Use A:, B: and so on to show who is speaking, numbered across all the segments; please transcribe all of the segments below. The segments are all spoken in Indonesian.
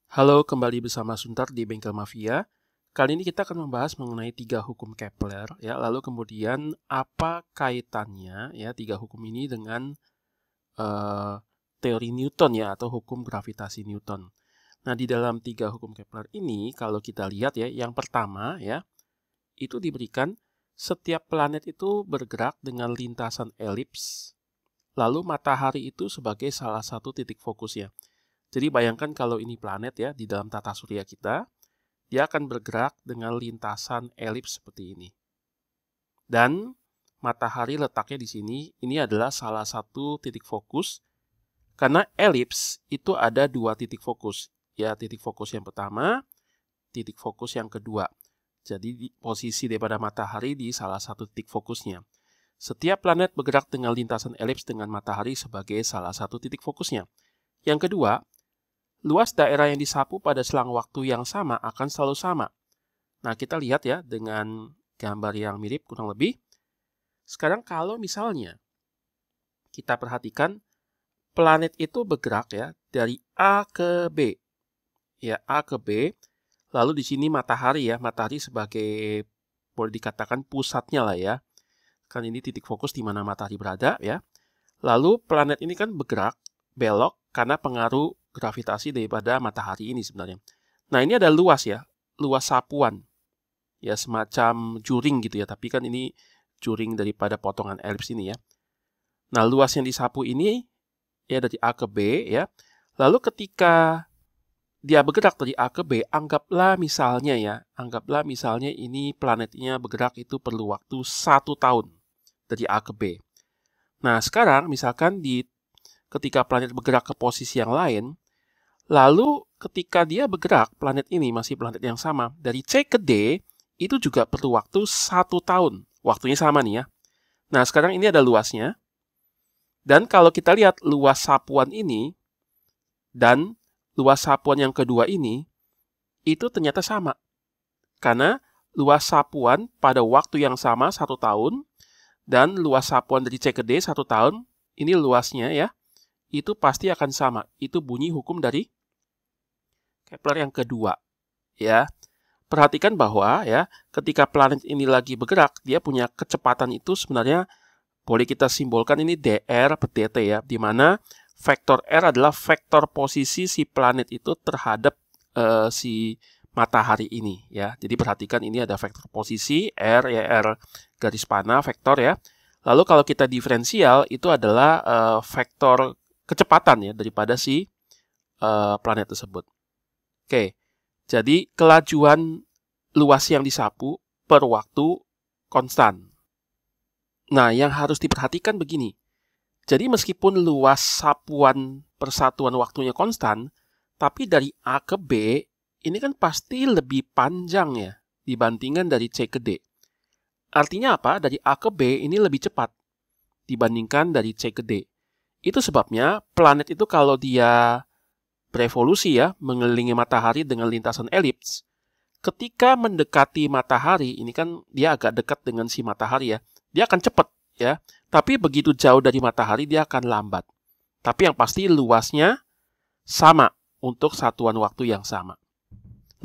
A: Halo, kembali bersama Suntar di Bengkel Mafia. Kali ini kita akan membahas mengenai 3 hukum Kepler, ya. Lalu kemudian apa kaitannya ya 3 hukum ini dengan teori Newton ya atau hukum gravitasi Newton. Nah, di dalam 3 hukum Kepler ini kalau kita lihat ya, yang pertama ya, itu diberikan setiap planet itu bergerak dengan lintasan elips, lalu matahari itu sebagai salah satu titik fokusnya. Jadi bayangkan kalau ini planet ya, di dalam tata surya kita, dia akan bergerak dengan lintasan elips seperti ini. Dan matahari letaknya di sini, ini adalah salah satu titik fokus, karena elips itu ada 2 titik fokus. Ya, titik fokus yang pertama, titik fokus yang kedua. Jadi posisi daripada matahari di salah satu titik fokusnya. Setiap planet bergerak dengan lintasan elips dengan matahari sebagai salah satu titik fokusnya. Yang kedua, luas daerah yang disapu pada selang waktu yang sama akan selalu sama. Nah, kita lihat ya dengan gambar yang mirip kurang lebih. Sekarang kalau misalnya kita perhatikan planet itu bergerak ya dari A ke B. Ya, A ke B. Lalu di sini matahari ya, matahari sebagai boleh dikatakan pusatnya lah ya. Kan ini titik fokus di mana matahari berada ya. Lalu planet ini kan bergerak belok karena pengaruh gravitasi daripada matahari ini sebenarnya. Nah, ini ada luas ya, luas sapuan. Ya, semacam juring gitu ya, tapi kan ini juring daripada potongan elips ini ya. Nah, luas yang disapu ini ya dari A ke B ya. Lalu ketika dia bergerak dari A ke B, anggaplah misalnya ini planetnya bergerak itu perlu waktu 1 tahun dari A ke B. Nah, sekarang misalkan ketika planet bergerak ke posisi yang lain, lalu ketika dia bergerak, planet ini masih planet yang sama, dari C ke D, itu juga perlu waktu 1 tahun. Waktunya sama nih ya. Nah, sekarang ini ada luasnya. Dan kalau kita lihat luas sapuan ini, dan luas sapuan yang kedua ini, itu ternyata sama. Karena luas sapuan pada waktu yang sama 1 tahun, dan luas sapuan dari C ke D 1 tahun, ini luasnya ya, itu pasti akan sama. Itu bunyi hukum dari Kepler yang kedua. Ya, perhatikan bahwa ya, ketika planet ini lagi bergerak, dia punya kecepatan itu sebenarnya boleh kita simbolkan ini dr per dt ya, di mana vektor r adalah vektor posisi si planet itu terhadap si matahari ini ya. Jadi perhatikan ini ada vektor posisi r ya, r garis panah vektor ya. Lalu kalau kita diferensial itu adalah vektor kecepatan ya daripada si planet tersebut. Oke, jadi kelajuan luas yang disapu per waktu konstan. Nah, yang harus diperhatikan begini. Jadi meskipun luas sapuan persatuan waktunya konstan, tapi dari A ke B, ini kan pasti lebih panjang ya dibandingkan dari C ke D. Artinya apa? Dari A ke B ini lebih cepat dibandingkan dari C ke D. Itu sebabnya planet itu kalau dia berevolusi ya, mengelilingi matahari dengan lintasan elips, ketika mendekati matahari, ini kan dia agak dekat dengan si matahari ya, dia akan cepat ya. Tapi begitu jauh dari matahari dia akan lambat. Tapi yang pasti luasnya sama untuk satuan waktu yang sama.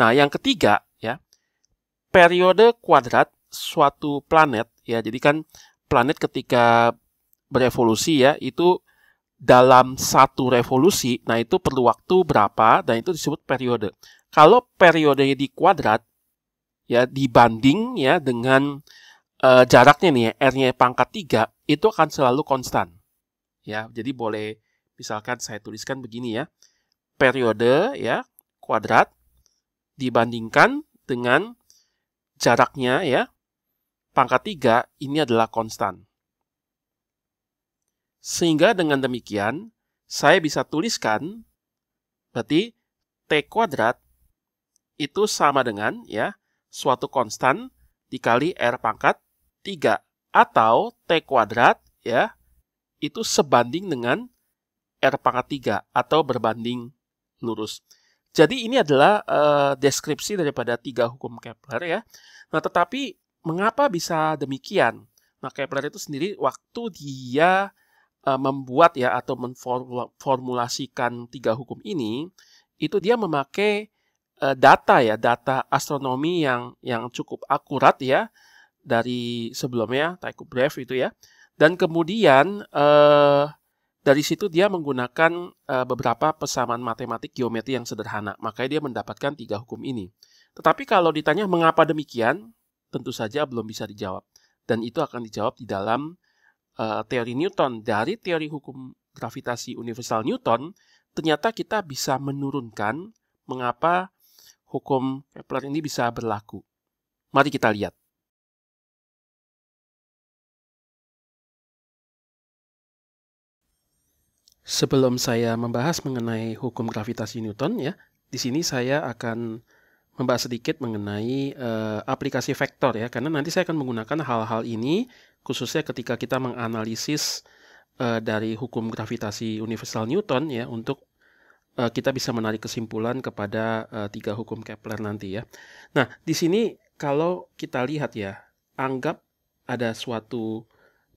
A: Nah, yang ketiga ya, periode kuadrat suatu planet ya. Jadi kan planet ketika berevolusi ya, itu dalam satu revolusi, nah itu perlu waktu berapa, dan itu disebut periode. Kalau periodenya di kuadrat, ya dibanding ya dengan jaraknya nih, R-nya pangkat 3, itu akan selalu konstan. Ya, jadi boleh, misalkan saya tuliskan begini ya, periode ya, kuadrat, dibandingkan dengan jaraknya ya, pangkat 3, ini adalah konstan. Sehingga dengan demikian, saya bisa tuliskan, berarti T kuadrat itu sama dengan ya suatu konstan dikali R pangkat 3. Atau T kuadrat ya itu sebanding dengan R pangkat 3 atau berbanding lurus. Jadi ini adalah deskripsi daripada 3 hukum Kepler ya. Nah, tetapi mengapa bisa demikian? Nah, Kepler itu sendiri waktu dia membuat ya atau memformulasikan 3 hukum ini, itu dia memakai data astronomi yang cukup akurat ya dari sebelumnya Tycho Brahe itu ya. Dan kemudian dari situ dia menggunakan beberapa persamaan matematik geometri yang sederhana. Makanya dia mendapatkan 3 hukum ini. Tetapi kalau ditanya mengapa demikian, tentu saja belum bisa dijawab. Dan itu akan dijawab di dalam teori Newton. Dari teori hukum gravitasi universal Newton, ternyata kita bisa menurunkan mengapa hukum Kepler ini bisa berlaku. Mari kita lihat. Sebelum saya membahas mengenai hukum gravitasi Newton ya, di sini saya akan membahas sedikit mengenai aplikasi vektor ya, karena nanti saya akan menggunakan hal-hal ini khususnya ketika kita menganalisis dari hukum gravitasi universal Newton ya, untuk kita bisa menarik kesimpulan kepada 3 hukum Kepler nanti ya. Nah, di sini kalau kita lihat ya, anggap ada suatu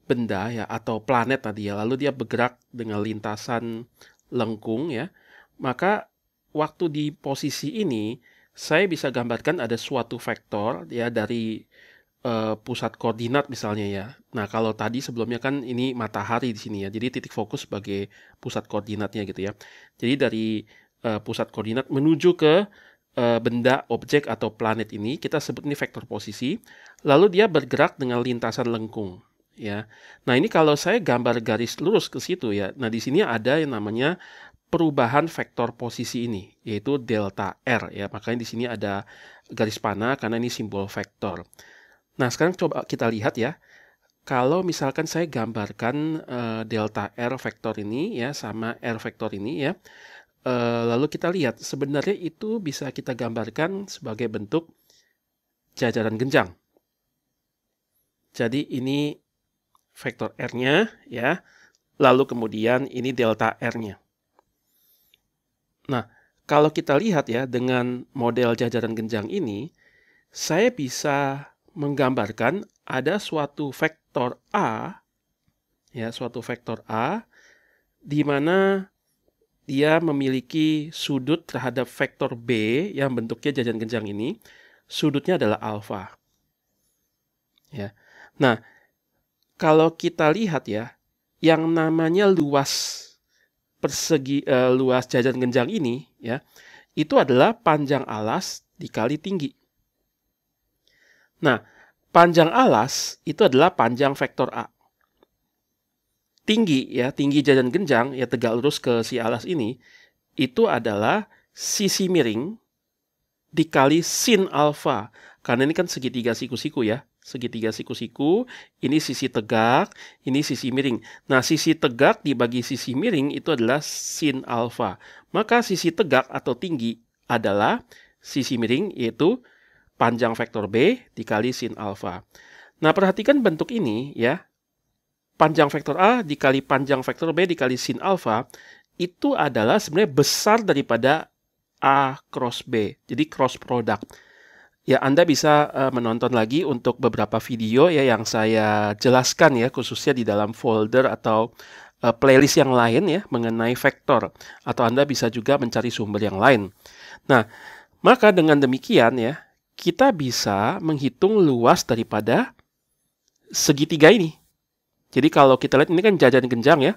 A: benda ya atau planet tadi ya, lalu dia bergerak dengan lintasan lengkung ya, maka waktu di posisi ini saya bisa gambarkan ada suatu vektor ya dari pusat koordinat misalnya ya. Nah, kalau tadi sebelumnya kan ini matahari di sini ya. Jadi titik fokus sebagai pusat koordinatnya gitu ya. Jadi dari pusat koordinat menuju ke benda, objek atau planet ini kita sebut ini vektor posisi. Lalu dia bergerak dengan lintasan lengkung ya. Nah, ini kalau saya gambar garis lurus ke situ ya. Nah, di sini ada yang namanya perubahan vektor posisi ini, yaitu delta R ya. Makanya di sini ada garis panah karena ini simbol vektor. Nah, sekarang coba kita lihat ya. Kalau misalkan saya gambarkan delta R vektor ini ya sama R vektor ini ya. Lalu kita lihat sebenarnya itu bisa kita gambarkan sebagai bentuk jajaran genjang. Jadi ini vektor R-nya ya. Lalu kemudian ini delta R-nya. Nah, kalau kita lihat ya dengan model jajaran genjang ini, saya bisa menggambarkan ada suatu vektor A, ya suatu vektor A, di mana dia memiliki sudut terhadap vektor B yang bentuknya jajaran genjang ini, sudutnya adalah alfa. Ya, nah kalau kita lihat ya, yang namanya luas luas jajaran genjang ini ya, itu adalah panjang alas dikali tinggi. Nah, panjang alas itu adalah panjang vektor A. Tinggi ya, tinggi jajaran genjang ya tegak lurus ke si alas ini itu adalah sisi miring dikali sin alfa. Karena ini kan segitiga siku-siku ya. Segitiga siku-siku, ini sisi tegak, ini sisi miring. Nah, sisi tegak dibagi sisi miring itu adalah sin alfa. Maka sisi tegak atau tinggi adalah sisi miring, yaitu panjang vektor B dikali sin alfa. Nah, perhatikan bentuk ini ya. Panjang vektor A dikali panjang vektor B dikali sin alfa itu adalah sebenarnya besar daripada A cross B. Jadi cross product. Ya, Anda bisa menonton lagi untuk beberapa video ya yang saya jelaskan ya, khususnya di dalam folder atau playlist yang lain ya mengenai vektor. Atau Anda bisa juga mencari sumber yang lain. Nah, maka dengan demikian ya, kita bisa menghitung luas daripada segitiga ini. Jadi kalau kita lihat ini kan jajaran genjang ya,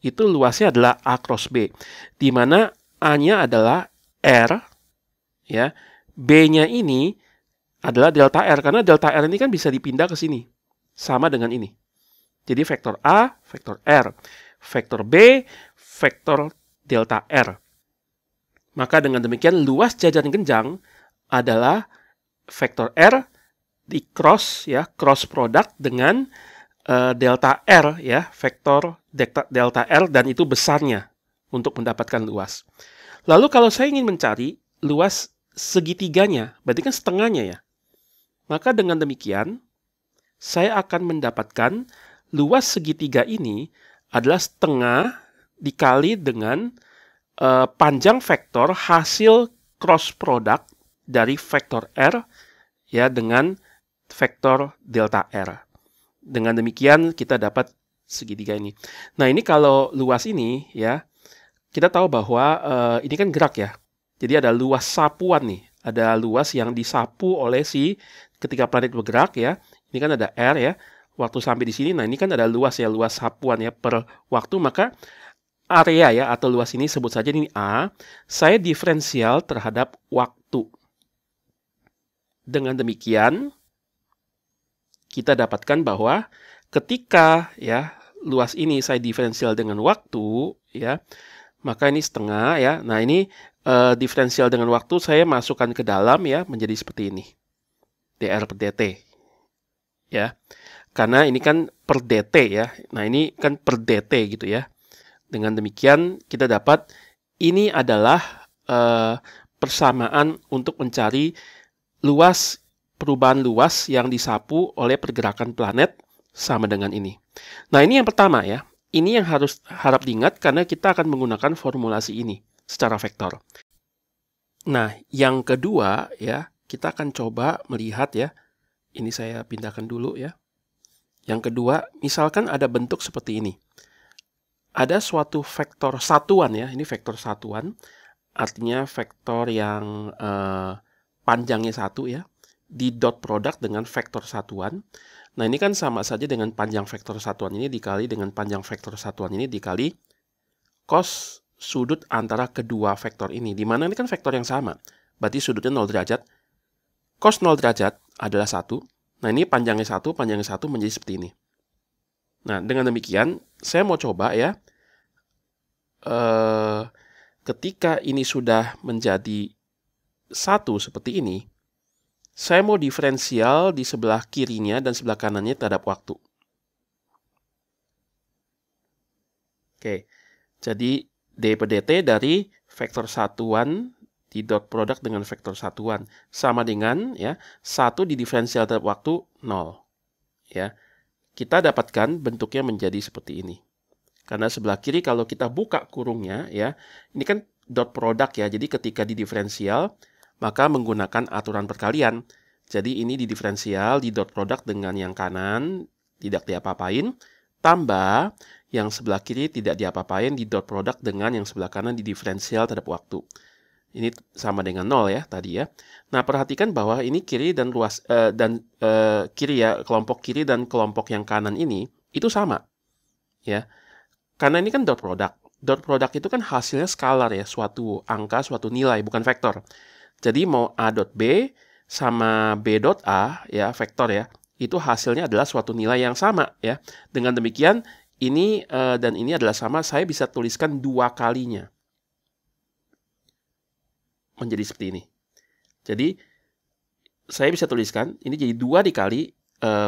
A: itu luasnya adalah A cross B. Di mana A-nya adalah R ya, B-nya ini adalah delta R, karena delta R ini kan bisa dipindah ke sini. Sama dengan ini. Jadi vektor A, vektor R. Vektor B, vektor delta R. Maka dengan demikian luas jajaran genjang adalah vektor R di cross ya, cross product dengan delta R ya, vektor delta R, dan itu besarnya untuk mendapatkan luas. Lalu kalau saya ingin mencari luas segitiganya, berarti kan setengahnya ya. Maka dengan demikian, saya akan mendapatkan luas segitiga ini adalah setengah dikali dengan panjang vektor hasil cross product dari vektor R ya dengan vektor delta R. Dengan demikian kita dapat segitiga ini. Nah, ini kalau luas ini ya, kita tahu bahwa ini kan gerak ya. Jadi ada luas sapuan nih, ada luas yang disapu oleh ketika planet bergerak ya. Ini kan ada R ya. Waktu sampai di sini, nah ini kan ada luas ya, luas sapuan ya per waktu, maka area ya atau luas ini sebut saja ini A. Saya diferensial terhadap waktu. Dengan demikian, kita dapatkan bahwa ketika ya luas ini saya diferensial dengan waktu ya, maka ini setengah ya. Nah, ini diferensial dengan waktu saya masukkan ke dalam ya menjadi seperti ini. dr per dt. Ya. Karena ini kan per dt ya. Nah, ini kan per dt gitu ya. Dengan demikian kita dapat ini adalah persamaan untuk mencari perubahan luas yang disapu oleh pergerakan planet sama dengan ini. Nah, ini yang pertama ya. Ini yang harap diingat karena kita akan menggunakan formulasi ini secara vektor. Nah, yang kedua ya, kita akan coba melihat ya. Ini saya pindahkan dulu ya. Yang kedua, misalkan ada bentuk seperti ini. Ada suatu vektor satuan ya, ini vektor satuan. Artinya vektor yang panjangnya 1 ya, di dot product dengan vektor satuan. Nah, ini kan sama saja dengan panjang vektor satuan ini dikali dengan panjang vektor satuan ini dikali cos sudut antara kedua vektor ini. Di mana ini kan vektor yang sama. Berarti sudutnya 0 derajat. Cos 0 derajat adalah 1. Nah, ini panjangnya 1 menjadi seperti ini. Nah, dengan demikian, saya mau coba ya, ketika ini sudah menjadi 1 seperti ini, saya mau diferensial di sebelah kirinya dan sebelah kanannya terhadap waktu. Oke, jadi d per dt dari vektor satuan di dot product dengan vektor satuan sama dengan ya 1 didiferensial terhadap waktu 0. Ya, kita dapatkan bentuknya menjadi seperti ini. Karena sebelah kiri kalau kita buka kurungnya ya, ini kan dot product ya. Jadi ketika didiferensial maka menggunakan aturan perkalian. Jadi ini didiferensial di dot product dengan yang kanan tidak diapa-apain, tambah yang sebelah kiri tidak diapa-apain di dot product dengan yang sebelah kanan didiferensial terhadap waktu. Ini sama dengan 0 ya tadi ya. Nah, perhatikan bahwa ini kiri dan kiri ya, kelompok kiri dan kelompok yang kanan ini itu sama. Ya. Karena ini kan dot product. Dot product itu kan hasilnya skalar ya, suatu angka, suatu nilai, bukan vektor. Jadi mau A dot B sama B dot A, ya vektor ya, itu hasilnya adalah suatu nilai yang sama ya. Dengan demikian, ini dan ini adalah sama, saya bisa tuliskan 2 kalinya. Menjadi seperti ini. Jadi, saya bisa tuliskan, ini jadi 2 dikali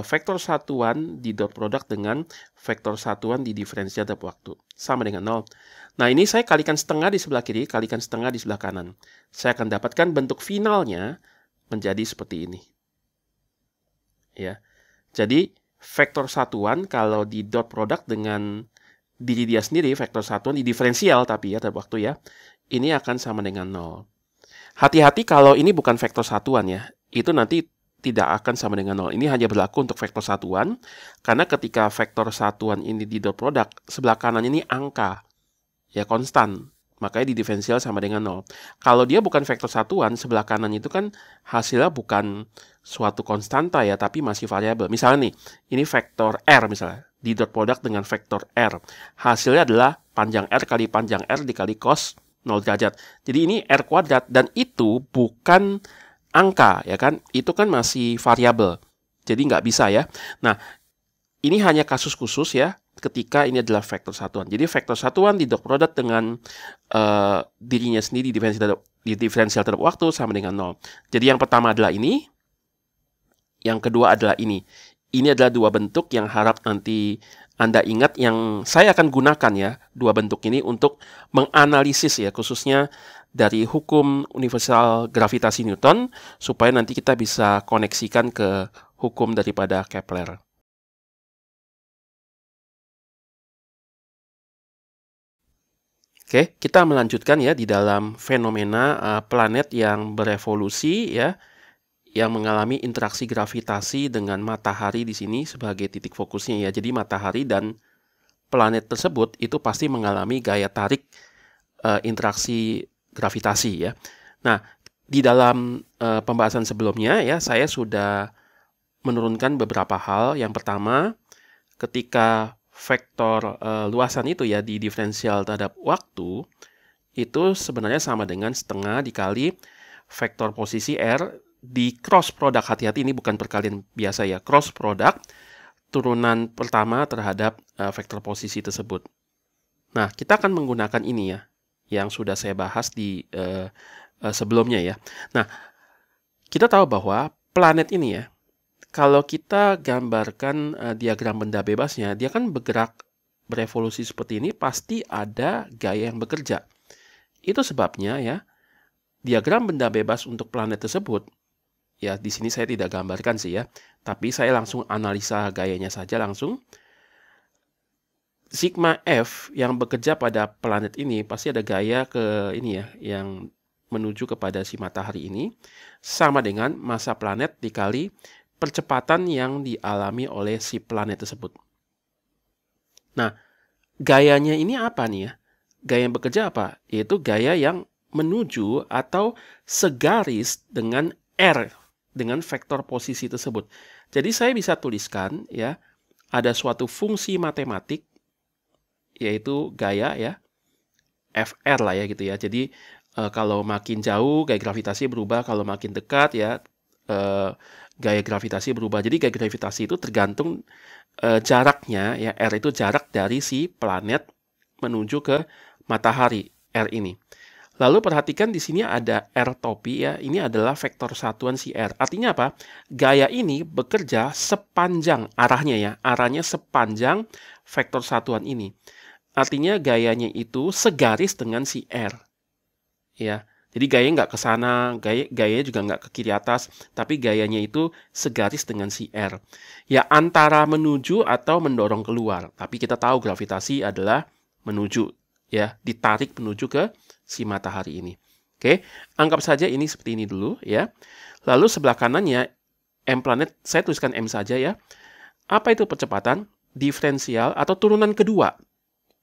A: vektor satuan di dot product dengan vektor satuan di diferensial terhadap waktu. Sama dengan 0. Nah, ini saya kalikan setengah di sebelah kiri, kalikan setengah di sebelah kanan. Saya akan dapatkan bentuk finalnya menjadi seperti ini. Ya. Jadi, vektor satuan kalau di dot product dengan diri dia sendiri, vektor satuan di diferensial tapi ya terhadap waktu ya, ini akan sama dengan 0. Hati-hati kalau ini bukan vektor satuan ya, itu nanti tidak akan sama dengan 0. Ini hanya berlaku untuk vektor satuan, karena ketika vektor satuan ini di dot product, sebelah kanan ini angka, ya konstan, makanya di diferensial sama dengan 0. Kalau dia bukan vektor satuan, sebelah kanan itu kan hasilnya bukan suatu konstanta ya, tapi masih variabel. Misalnya nih, ini vektor R misalnya, di dot product dengan vektor R. Hasilnya adalah panjang R kali panjang R dikali cos 0 derajat. Jadi ini R kuadrat, dan itu bukan angka, ya kan? Itu kan masih variabel. Jadi nggak bisa ya. Nah, ini hanya kasus khusus ya, ketika ini adalah vektor satuan. Jadi vektor satuan di dot product dengan dirinya sendiri di diferensial terhadap waktu sama dengan 0. Jadi yang pertama adalah ini. Yang kedua adalah ini. Ini adalah 2 bentuk yang harap nanti Anda ingat yang saya akan gunakan ya, 2 bentuk ini untuk menganalisis ya, khususnya dari hukum universal gravitasi Newton, supaya nanti kita bisa koneksikan ke hukum daripada Kepler. Oke, kita melanjutkan ya di dalam fenomena planet yang berevolusi ya, yang mengalami interaksi gravitasi dengan matahari di sini sebagai titik fokusnya ya. Jadi matahari dan planet tersebut itu pasti mengalami gaya tarik interaksi gravitasi ya. Nah, di dalam pembahasan sebelumnya ya, saya sudah menurunkan beberapa hal. Yang pertama, ketika vektor luasan itu ya di diferensial terhadap waktu, itu sebenarnya sama dengan setengah dikali vektor posisi R di cross product. Hati-hati, ini bukan perkalian biasa ya. Cross product turunan pertama terhadap vektor posisi tersebut. Nah, kita akan menggunakan ini ya, yang sudah saya bahas di sebelumnya ya. Nah, kita tahu bahwa planet ini ya, kalau kita gambarkan diagram benda bebasnya, dia kan bergerak berevolusi seperti ini, pasti ada gaya yang bekerja. Itu sebabnya ya, diagram benda bebas untuk planet tersebut, ya di sini saya tidak gambarkan sih ya, tapi saya langsung analisa gayanya saja langsung. Sigma F yang bekerja pada planet ini pasti ada gaya ke ini ya, yang menuju kepada si matahari ini, sama dengan massa planet dikali percepatan yang dialami oleh si planet tersebut. Nah, gayanya ini apa nih ya? Gaya yang bekerja apa? Yaitu gaya yang menuju atau segaris dengan R, dengan vektor posisi tersebut. Jadi saya bisa tuliskan ya, ada suatu fungsi matematik, yaitu gaya ya, FR lah ya gitu ya. Jadi kalau makin jauh gaya gravitasi berubah, kalau makin dekat ya gaya gravitasi berubah. Jadi gaya gravitasi itu tergantung jaraknya ya, R itu jarak dari si planet menuju ke matahari, R ini. Lalu perhatikan di sini ada R topi ya, ini adalah vektor satuan si R. Artinya apa? Gaya ini bekerja sepanjang arahnya ya, arahnya sepanjang vektor satuan ini. Artinya gayanya itu segaris dengan si R. Ya, jadi gayanya nggak ke sana, gayanya juga nggak ke kiri atas, tapi gayanya itu segaris dengan si R. Ya, antara menuju atau mendorong keluar. Tapi kita tahu gravitasi adalah menuju, ya, ditarik menuju ke si matahari ini. Oke, anggap saja ini seperti ini dulu, ya. Lalu sebelah kanannya M planet, saya tuliskan M saja ya. Apa itu percepatan? Diferensial atau turunan kedua.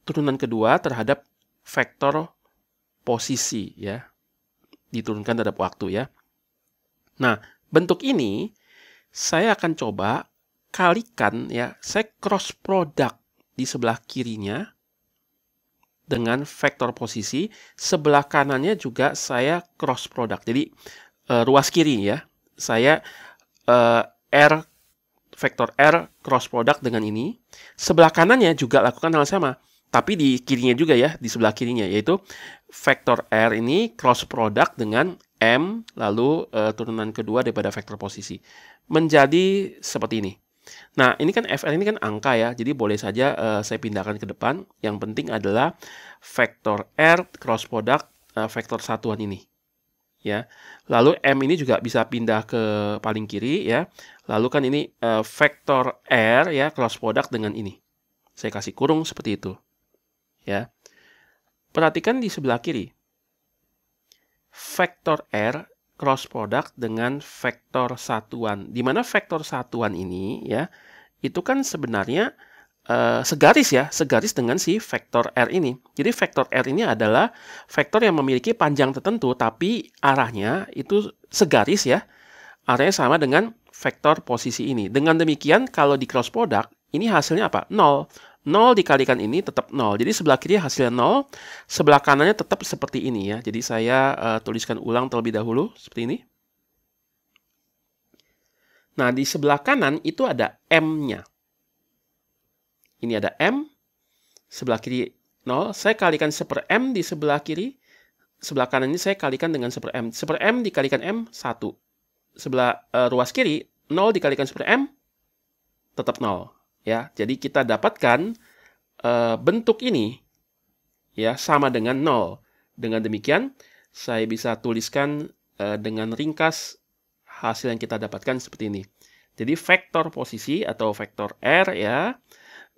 A: Turunan kedua terhadap vektor posisi ya, diturunkan terhadap waktu ya. Nah, bentuk ini saya akan coba kalikan ya, saya cross product di sebelah kirinya dengan vektor posisi, sebelah kanannya juga saya cross product. Jadi ruas kiri ya, saya R vektor R cross product dengan ini. Sebelah kanannya juga lakukan hal sama, tapi di kirinya juga ya, di sebelah kirinya, yaitu vektor R ini cross product dengan M, lalu turunan kedua daripada vektor posisi. Menjadi seperti ini. Nah, ini kan FR ini kan angka ya, jadi boleh saja saya pindahkan ke depan. Yang penting adalah vektor R cross product vektor satuan ini. Ya, lalu M ini juga bisa pindah ke paling kiri ya. Lalu kan ini vektor R ya cross product dengan ini. Saya kasih kurung seperti itu. Ya. Perhatikan di sebelah kiri. Vektor R cross product dengan vektor satuan. Di mana vektor satuan ini ya, itu kan sebenarnya segaris ya, segaris dengan si vektor R ini. Jadi vektor R ini adalah vektor yang memiliki panjang tertentu, tapi arahnya itu segaris ya. Arahnya sama dengan vektor posisi ini. Dengan demikian, kalau di cross product, ini hasilnya apa? 0. 0 dikalikan ini tetap 0. Jadi sebelah kiri hasilnya 0, sebelah kanannya tetap seperti ini ya. Jadi saya tuliskan ulang terlebih dahulu, seperti ini. Nah, di sebelah kanan itu ada M-nya. Ini ada M, sebelah kiri 0, saya kalikan 1/M di sebelah kiri, sebelah kanan ini saya kalikan dengan 1/M. 1/M dikalikan M, 1. Sebelah ruas kiri, 0 dikalikan 1/M, tetap 0. Ya, jadi kita dapatkan bentuk ini ya sama dengan 0. Dengan demikian, saya bisa tuliskan dengan ringkas hasil yang kita dapatkan seperti ini. Jadi vektor posisi atau vektor R ya,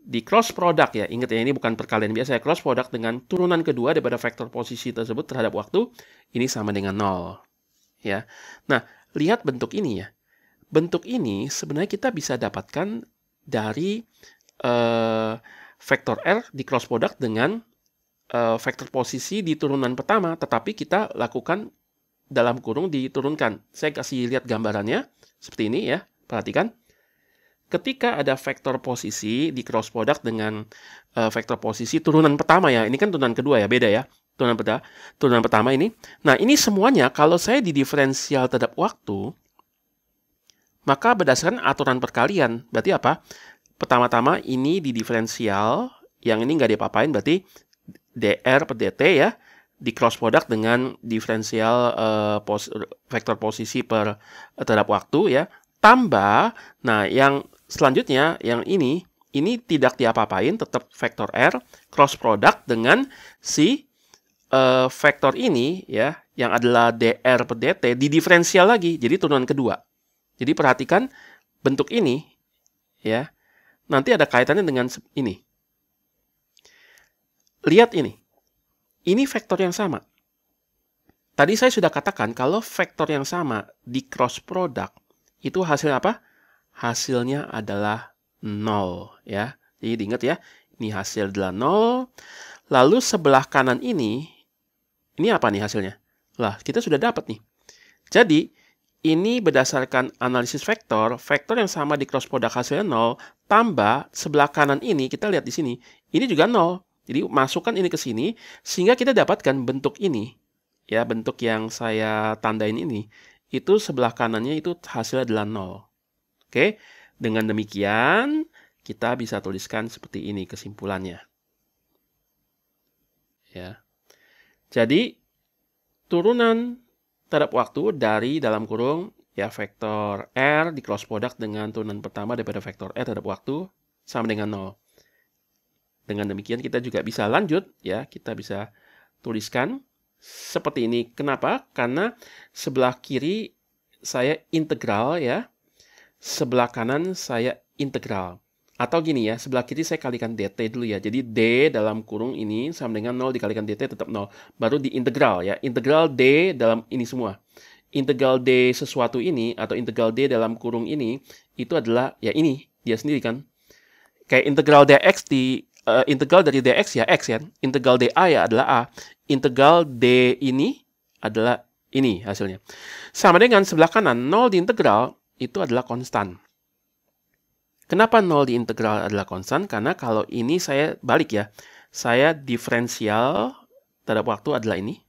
A: di cross product ya, ingat ya, ini bukan perkalian biasa ya, cross product dengan turunan kedua daripada vektor posisi tersebut terhadap waktu, ini sama dengan 0. Ya. Nah, lihat bentuk ini ya. Bentuk ini sebenarnya kita bisa dapatkan dari vektor R di cross product dengan vektor posisi di turunan pertama, tetapi kita lakukan dalam kurung diturunkan. Saya kasih lihat gambarannya seperti ini ya. Perhatikan. Ketika ada vektor posisi di cross product dengan vektor posisi turunan pertama ya. Ini kan turunan kedua ya, beda ya. Turunan pertama ini. Nah, ini semuanya kalau saya di diferensial terhadap waktu, maka berdasarkan aturan perkalian. Berarti apa? Pertama-tama ini di diferensial, yang ini nggak diapa-apain, berarti dr per dt ya, di cross product dengan diferensial vektor posisi per terhadap waktu ya, tambah, nah yang selanjutnya, yang ini tidak diapa-apain, tetap vektor r, cross product dengan si vektor ini ya, yang adalah dr per dt, di diferensial lagi, jadi turunan kedua. Jadi perhatikan bentuk ini ya. Nanti ada kaitannya dengan ini. Lihat ini. Ini vektor yang sama. Tadi saya sudah katakan kalau vektor yang sama di cross product itu hasilnya apa? Hasilnya adalah 0 ya. Jadi diingat ya, ini hasil adalah 0. Lalu sebelah kanan ini apa nih hasilnya? Lah, kita sudah dapat nih. Jadi ini berdasarkan analisis vektor yang sama di cross product hasilnya 0, tambah sebelah kanan ini, kita lihat di sini, ini juga 0. Jadi masukkan ini ke sini, sehingga kita dapatkan bentuk ini. Ya, bentuk yang saya tandain ini, itu sebelah kanannya itu hasilnya adalah 0. Oke, dengan demikian, kita bisa tuliskan seperti ini kesimpulannya. Ya. Jadi, turunan terhadap waktu dari dalam kurung ya vektor R di cross product dengan turunan pertama daripada vektor R terhadap waktu sama dengan 0. Dengan demikian kita juga bisa lanjut ya, kita bisa tuliskan seperti ini. Kenapa? Karena sebelah kiri saya integral ya, sebelah kanan saya integral. Atau gini ya, sebelah kiri saya kalikan dt dulu ya. Jadi d dalam kurung ini sama dengan 0 dikalikan dt tetap 0. Baru diintegral ya. Integral d dalam ini semua. Integral d sesuatu ini atau integral d dalam kurung ini itu adalah ya ini dia sendiri kan. Kayak integral dx di integral dari dx ya x ya. Integral da ya adalah a. Integral d ini adalah ini hasilnya. Sama dengan sebelah kanan 0 diintegral itu adalah konstan. Kenapa 0 di integral adalah konstan? Karena kalau ini saya balik ya. Saya diferensial terhadap waktu adalah ini.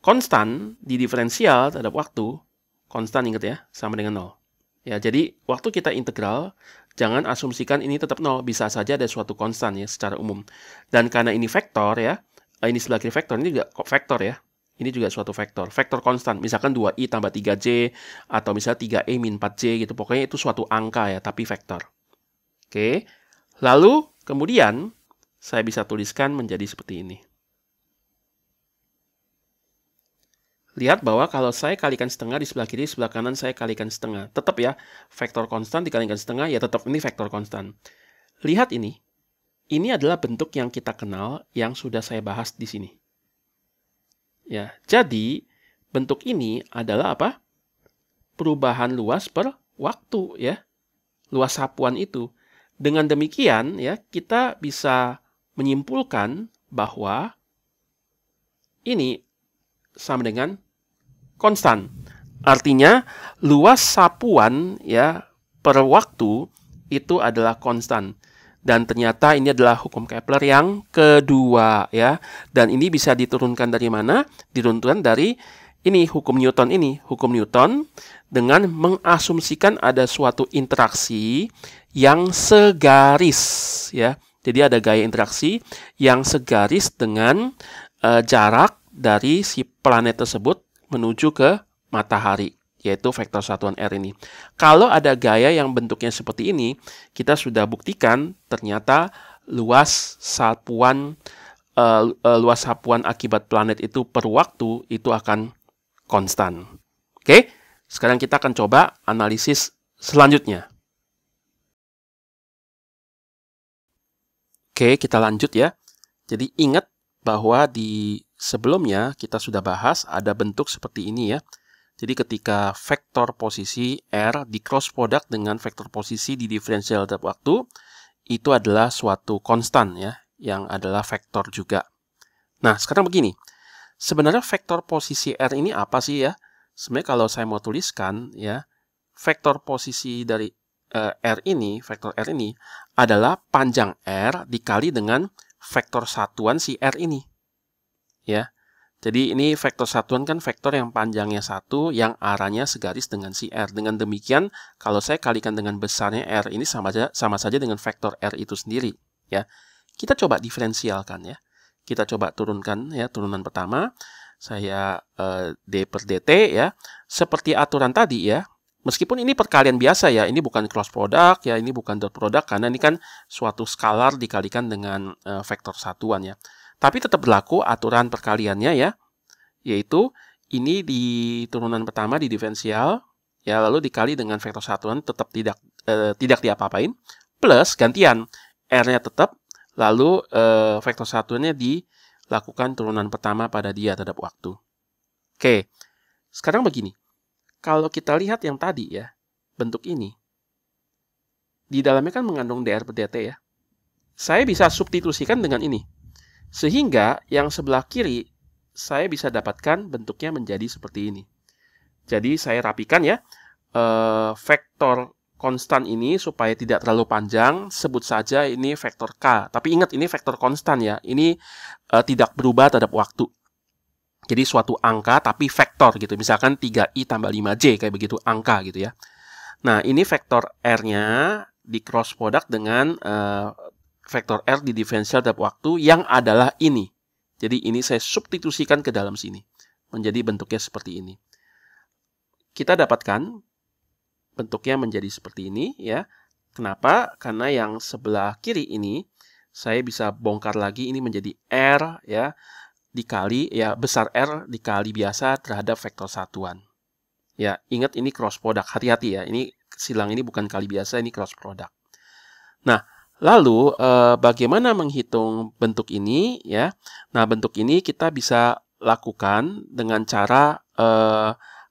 A: Konstan di diferensial terhadap waktu, konstan ingat ya, sama dengan 0. Ya, jadi waktu kita integral, jangan asumsikan ini tetap 0. Bisa saja ada suatu konstan ya secara umum. Dan karena ini vektor ya, ini sebelah kiri vektor, ini juga vektor ya. Ini juga suatu vektor konstan. Misalkan 2i tambah 3j, atau misalnya 3e min 4j gitu. Pokoknya itu suatu angka ya, tapi vektor. Oke. Lalu, kemudian, saya bisa tuliskan menjadi seperti ini. Lihat bahwa kalau saya kalikan setengah di sebelah kiri, sebelah kanan saya kalikan setengah. Tetap ya, vektor konstan dikalikan setengah, ya tetap ini vektor konstan. Lihat ini. Ini adalah bentuk yang kita kenal, yang sudah saya bahas di sini. Ya, jadi bentuk ini adalah apa? Perubahan luas per waktu ya. Luas sapuan itu. Dengan demikian ya, kita bisa menyimpulkan bahwa ini sama dengan konstan. Artinya luas sapuan ya per waktu itu adalah konstan. Dan ternyata ini adalah hukum Kepler yang kedua ya. Dan ini bisa diturunkan dari mana? Diturunkan dari ini hukum Newton ini. Hukum Newton dengan mengasumsikan ada suatu interaksi yang segaris ya. Jadi ada gaya interaksi yang segaris dengan jarak dari si planet tersebut menuju ke matahari, yaitu vektor satuan R ini. Kalau ada gaya yang bentuknya seperti ini, kita sudah buktikan ternyata luas sapuan akibat planet itu per waktu itu akan konstan. Oke, sekarang kita akan coba analisis selanjutnya. Oke, kita lanjut ya. Jadi ingat bahwa di sebelumnya kita sudah bahas ada bentuk seperti ini ya. Jadi ketika vektor posisi R di cross product dengan vektor posisi di diferensial terhadap waktu, itu adalah suatu konstan ya, yang adalah vektor juga. Nah, sekarang begini. sebenarnya vektor posisi R ini apa sih ya? Sebenarnya kalau saya mau tuliskan ya, vektor posisi dari vektor R ini adalah panjang R dikali dengan vektor satuan si R ini. Ya. Jadi ini vektor satuan kan vektor yang panjangnya 1, yang arahnya segaris dengan si R. Dengan demikian, kalau saya kalikan dengan besarnya R, ini sama saja dengan vektor R itu sendiri. Ya. Kita coba diferensialkan ya. Kita coba turunkan ya, turunan pertama. Saya D per dt ya. Seperti aturan tadi ya. Meskipun ini perkalian biasa ya, ini bukan cross product ya, ini bukan dot product, karena ini kan suatu skalar dikalikan dengan vektor satuan ya. Tapi tetap berlaku aturan perkaliannya ya, yaitu ini di turunan pertama di diferensial, ya lalu dikali dengan vektor satuan tetap tidak diapa-apain, plus gantian R-nya tetap, lalu vektor satuannya dilakukan turunan pertama pada dia terhadap waktu. Oke, sekarang begini, kalau kita lihat yang tadi ya, bentuk ini, di dalamnya kan mengandung dr per dt ya, saya bisa substitusikan dengan ini. Sehingga yang sebelah kiri saya bisa dapatkan bentuknya menjadi seperti ini. Jadi saya rapikan ya, vektor konstan ini supaya tidak terlalu panjang, sebut saja ini vektor K. Tapi ingat ini vektor konstan ya, ini tidak berubah terhadap waktu. Jadi suatu angka tapi vektor gitu, misalkan 3i tambah 5j kayak begitu angka gitu ya. Nah ini vektor R-nya di cross product dengan vektor R di diferensial terhadap waktu yang adalah ini. Jadi ini saya substitusikan ke dalam sini. Menjadi bentuknya seperti ini. Kita dapatkan bentuknya menjadi seperti ini ya. Kenapa? Karena yang sebelah kiri ini saya bisa bongkar lagi ini menjadi R ya dikali ya besar R dikali biasa terhadap vektor satuan. Ya, ingat ini cross product. Hati-hati ya. Ini silang ini bukan kali biasa, ini cross product. Nah, lalu, bagaimana menghitung bentuk ini ya? Nah, bentuk ini kita bisa lakukan dengan cara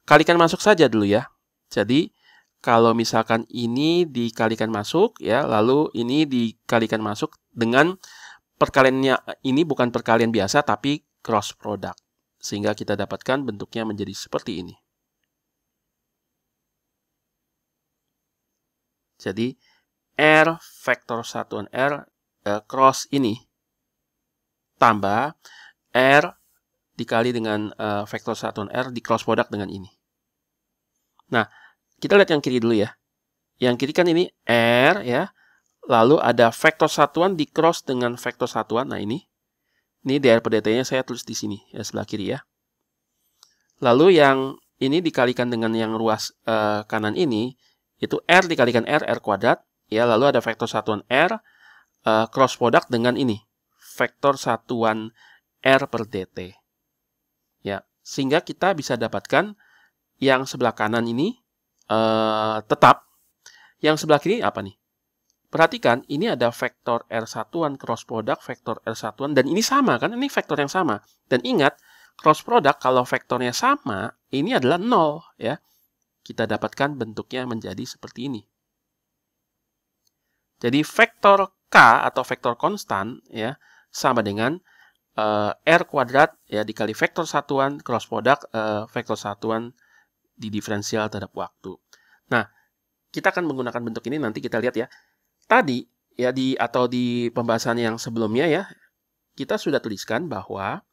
A: kalikan masuk saja dulu ya. Jadi, kalau misalkan ini dikalikan masuk ya, lalu ini dikalikan masuk dengan perkaliannya ini bukan perkalian biasa tapi cross product. Sehingga kita dapatkan bentuknya menjadi seperti ini. Jadi, R vektor satuan R cross ini tambah R dikali dengan vektor satuan R di cross product dengan ini. Nah, kita lihat yang kiri dulu ya. Yang kiri kan ini R ya. Lalu ada vektor satuan di cross dengan vektor satuan. Nah ini dr per dt-nya saya tulis di sini ya sebelah kiri ya. Lalu yang ini dikalikan dengan yang ruas kanan ini itu R dikalikan R kuadrat. Ya, lalu ada vektor satuan R cross product dengan ini, vektor satuan R per dt. Ya, sehingga kita bisa dapatkan yang sebelah kanan ini tetap, yang sebelah kiri apa nih? Perhatikan, ini ada vektor R satuan cross product, vektor R satuan, dan ini sama kan? Ini vektor yang sama. Dan ingat, cross product kalau vektornya sama, ini adalah 0 ya. Kita dapatkan bentuknya menjadi seperti ini. Jadi vektor K atau vektor konstan ya sama dengan R kuadrat ya dikali vektor satuan cross product vektor satuan di diferensial terhadap waktu. Nah, kita akan menggunakan bentuk ini nanti kita lihat ya. Tadi ya di pembahasan yang sebelumnya ya kita sudah tuliskan bahwa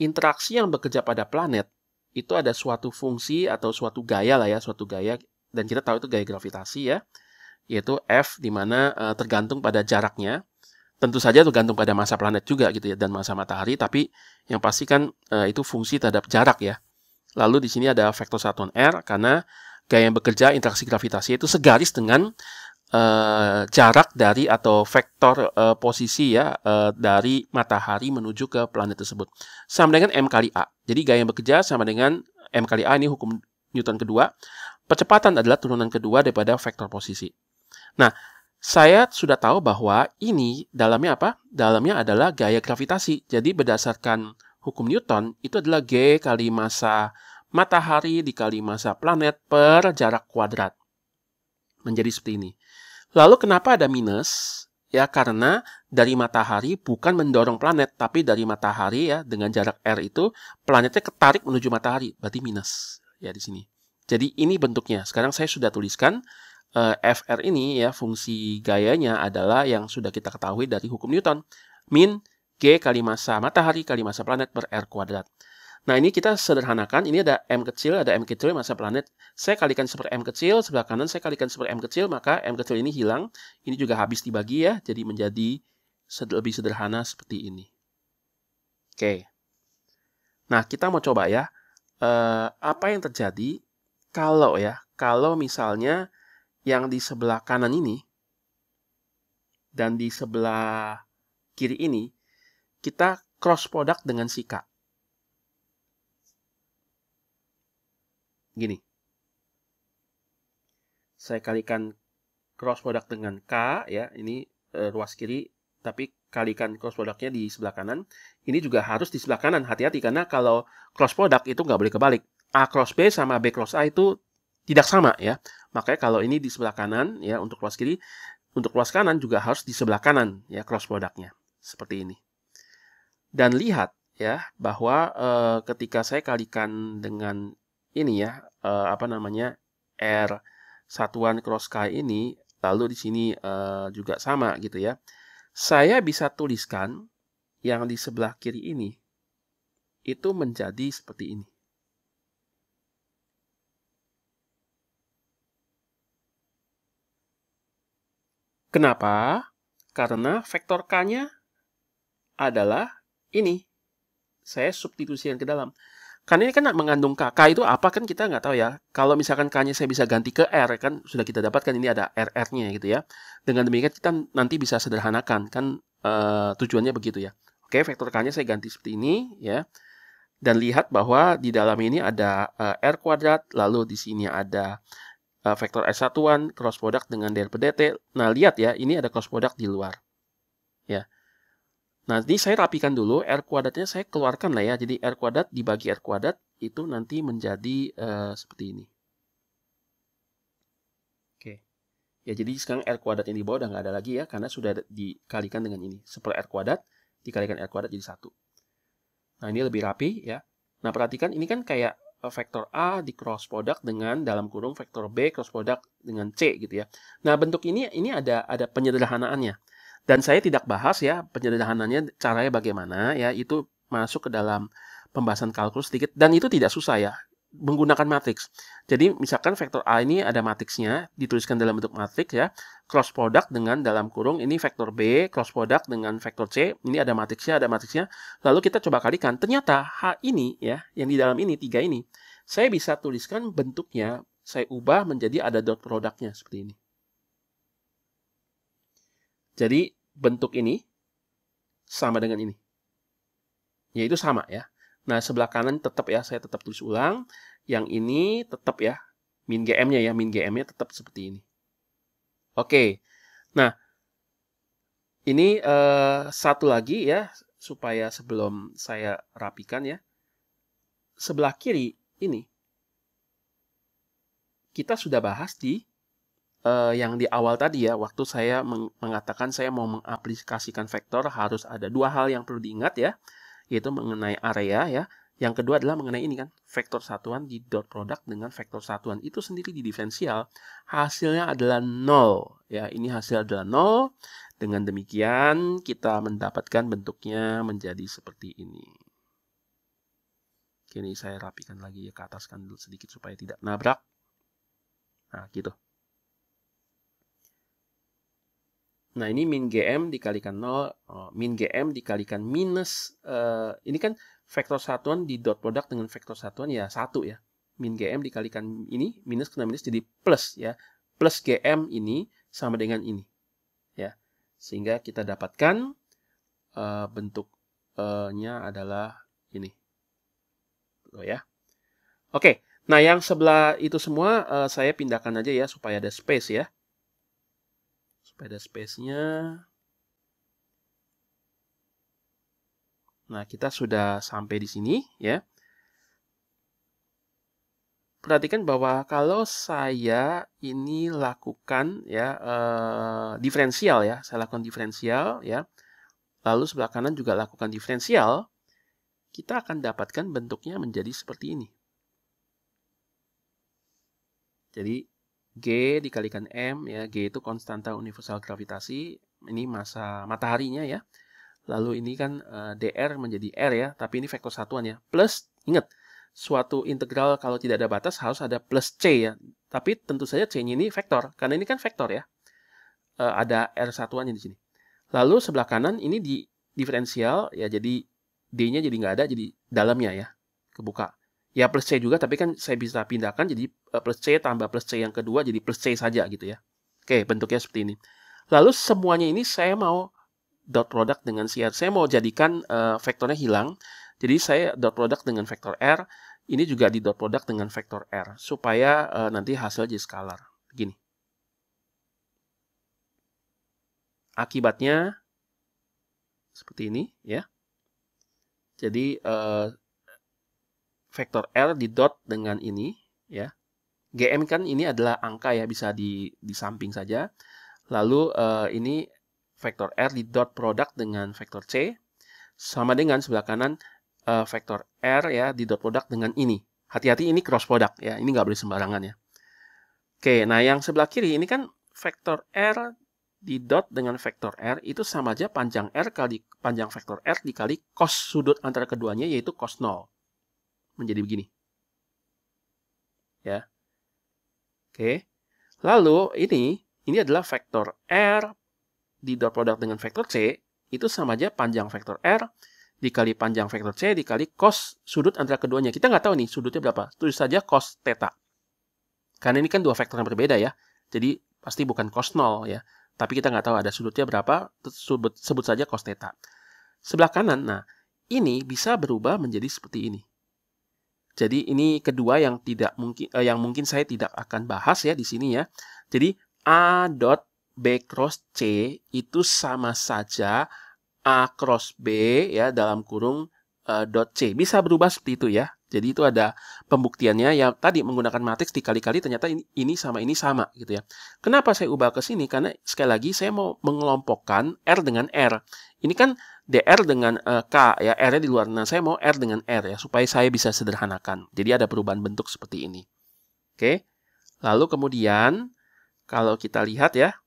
A: interaksi yang bekerja pada planet itu ada suatu fungsi atau suatu gaya lah ya, suatu gaya dan kita tahu itu gaya gravitasi ya. Yaitu F di mana tergantung pada jaraknya. Tentu saja tergantung pada massa planet juga gitu ya dan massa matahari, tapi yang pasti kan itu fungsi terhadap jarak ya. Lalu di sini ada vektor satuan R karena gaya yang bekerja interaksi gravitasi itu segaris dengan jarak dari atau vektor posisi ya dari matahari menuju ke planet tersebut. Sama dengan M kali A. Jadi gaya yang bekerja sama dengan M kali A, ini hukum Newton kedua. Percepatan adalah turunan kedua daripada vektor posisi. Nah, saya sudah tahu bahwa ini dalamnya apa? Dalamnya adalah gaya gravitasi. Jadi berdasarkan hukum Newton, itu adalah G kali massa matahari dikali massa planet per jarak kuadrat. Menjadi seperti ini. Lalu kenapa ada minus? ya karena dari matahari bukan mendorong planet, tapi dari matahari ya dengan jarak r itu planetnya ketarik menuju matahari, berarti minus ya di sini. Jadi ini bentuknya. Sekarang saya sudah tuliskan Fr ini ya fungsi gayanya adalah yang sudah kita ketahui dari hukum Newton. Min G kali massa matahari kali massa planet per R kuadrat. Nah, ini kita sederhanakan. Ini ada M kecil, massa planet. Saya kalikan seper M kecil, sebelah kanan saya kalikan seper M kecil, maka M kecil ini hilang. Ini juga habis dibagi ya, jadi menjadi lebih sederhana seperti ini. Oke. Nah, kita mau coba ya, apa yang terjadi kalau misalnya yang di sebelah kanan ini dan di sebelah kiri ini kita cross product dengan si K. Gini. Saya kalikan cross product dengan K ya, ini ruas kiri, tapi kalikan cross productnya di sebelah kanan. Ini juga harus di sebelah kanan, hati-hati karena kalau cross product itu nggak boleh kebalik. A cross B sama B cross A itu tidak sama ya. Makanya kalau ini di sebelah kanan ya untuk ruas kiri, untuk ruas kanan juga harus di sebelah kanan ya cross productnya. Seperti ini. Dan lihat ya bahwa ketika saya kalikan dengan ini ya, R satuan cross K ini, lalu di sini juga sama gitu ya. Saya bisa tuliskan yang di sebelah kiri ini itu menjadi seperti ini. Kenapa? Karena vektor K-nya adalah ini. Saya substitusikan ke dalam. Karena ini kan mengandung K. K itu apa kan kita nggak tahu ya. Kalau misalkan K-nya saya bisa ganti ke R, kan sudah kita dapatkan ini ada RR-nya gitu ya. Dengan demikian kita nanti bisa sederhanakan. Kan tujuannya begitu ya. Oke, vektor K-nya saya ganti seperti ini ya. Dan lihat bahwa di dalam ini ada R kuadrat, lalu di sini ada vektor S satuan, cross product dengan dr per dt. Nah, lihat ya, ini ada cross product di luar. Ya. Nanti saya rapikan dulu, R kuadratnya saya keluarkan lah ya. Jadi R kuadrat dibagi R kuadrat itu nanti menjadi seperti ini. Oke. Ya, jadi sekarang R kuadrat yang di bawah udah nggak ada lagi ya, karena sudah dikalikan dengan ini. Seper R kuadrat dikalikan R kuadrat jadi 1. Nah, ini lebih rapi ya. Nah, perhatikan ini kan kayak vektor A di cross product dengan dalam kurung vektor B cross product dengan C gitu ya. Nah, bentuk ini ada penyederhanaannya. Dan saya tidak bahas ya penyederhanaannya caranya bagaimana ya, itu masuk ke dalam pembahasan kalkulus sedikit dan itu tidak susah ya, menggunakan matriks. Jadi misalkan vektor A ini ada matriksnya, dituliskan dalam bentuk matriks ya, cross product dengan dalam kurung ini vektor B, cross product dengan vektor C, ini ada matriksnya, lalu kita coba kalikan, ternyata H ini ya, yang di dalam ini, 3 ini, saya bisa tuliskan bentuknya, saya ubah menjadi ada dot produknya seperti ini. Jadi bentuk ini sama dengan ini. Yaitu sama ya. Nah, sebelah kanan tetap ya, saya tetap tulis ulang. Yang ini tetap ya, min GM-nya ya, min GM-nya tetap seperti ini. Oke. Nah, ini satu lagi ya, supaya sebelum saya rapikan ya. Sebelah kiri ini, kita sudah bahas di yang di awal tadi ya, waktu saya mengatakan saya mau mengaplikasikan vektor harus ada 2 hal yang perlu diingat ya, yaitu mengenai area ya. Yang kedua adalah mengenai ini kan, vektor satuan di dot product dengan vektor satuan itu sendiri di diferensial, hasilnya adalah 0 ya. Ini hasil adalah 0. Dengan demikian kita mendapatkan bentuknya menjadi seperti ini. Oke, ini saya rapikan lagi ya, ke ataskan dulu sedikit supaya tidak nabrak. Nah, gitu. Nah, ini min GM dikalikan 0, min GM dikalikan minus, ini kan vektor satuan di dot product dengan vektor satuan ya 1 ya. Min GM dikalikan ini, minus kena minus jadi plus ya. Plus GM ini sama dengan ini. Ya. Sehingga kita dapatkan bentuknya adalah ini. Ya. Oke, nah yang sebelah itu semua saya pindahkan aja ya supaya ada space ya. Supaya ada space-nya. Nah, kita sudah sampai di sini ya. perhatikan bahwa kalau saya ini lakukan ya diferensial ya, saya lakukan diferensial ya, lalu sebelah kanan juga lakukan diferensial, kita akan dapatkan bentuknya menjadi seperti ini. Jadi G dikalikan M ya, G itu konstanta universal gravitasi, ini massa mataharinya ya. Lalu ini kan dr menjadi r ya, tapi ini vektor satuan ya. Plus, ingat, suatu integral kalau tidak ada batas harus ada plus c ya. Tapi tentu saja c-nya ini vektor, karena ini kan vektor ya. Ada r satuannya di sini. Lalu sebelah kanan ini di diferensial ya, jadi d-nya jadi nggak ada, jadi dalamnya ya, kebuka. Ya plus c juga, tapi kan saya bisa pindahkan jadi plus c tambah plus c yang kedua jadi plus c saja gitu ya. Oke, bentuknya seperti ini. Lalu semuanya ini saya mau dot product dengan CR. Saya mau jadikan vektornya hilang. Jadi saya dot product dengan vektor R. Ini juga di dot product dengan vektor R. Supaya nanti hasilnya jadi skalar. Begini. Akibatnya seperti ini ya. Jadi vektor R di dot dengan ini ya. GM kan ini adalah angka ya, bisa di samping saja. Lalu ini vektor R di dot product dengan vektor C sama dengan sebelah kanan vektor R ya di dot product dengan ini. Hati-hati ini cross product ya, ini nggak boleh sembarangan ya. Oke, nah yang sebelah kiri ini kan vektor R di dot dengan vektor R itu sama aja panjang R kali panjang vektor R dikali cos sudut antara keduanya yaitu cos 0. Menjadi begini. Ya. Oke. Lalu ini adalah vektor R di dot product dengan vektor C, itu sama aja panjang vektor R dikali panjang vektor C dikali cos sudut antara keduanya. Kita nggak tahu nih sudutnya berapa. Tulis saja cos theta. Karena ini kan dua vektor yang berbeda ya. Jadi pasti bukan cos 0 ya. Tapi kita nggak tahu ada sudutnya berapa, sebut saja cos theta. Sebelah kanan, nah ini bisa berubah menjadi seperti ini. Jadi ini kedua yang mungkin saya tidak akan bahas ya di sini ya. Jadi A dot B cross C itu sama saja A cross B ya dalam kurung dot C. Bisa berubah seperti itu ya. Jadi itu ada pembuktiannya yang tadi menggunakan matriks dikali-kali ternyata ini sama gitu ya. Kenapa saya ubah ke sini? Karena sekali lagi saya mau mengelompokkan R dengan R. Ini kan dr dengan K ya, R-nya di luar. Nah, saya mau R dengan R ya supaya saya bisa sederhanakan. Jadi ada perubahan bentuk seperti ini. Oke. Lalu kemudian kalau kita lihat ya